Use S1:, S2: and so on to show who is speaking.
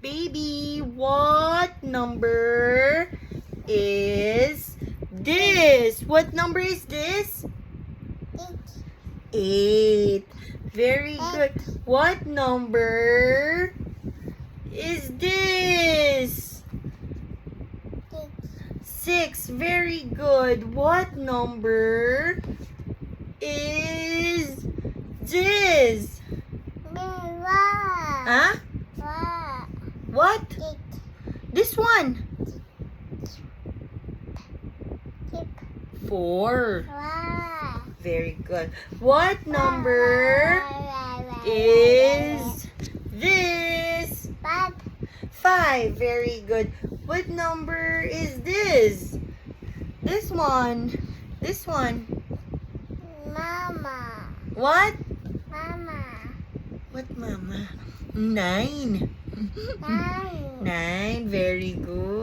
S1: Baby, what number is this? What number is this? 8. Very good. What number is this? 6. Very good. What number is this? Huh? What? This one. 4. Very good. What number is this? 5. Very good. What number is this? This one. This one.
S2: Mama.
S1: What?
S2: Mama.
S1: What, mama? 9. 9. Very good.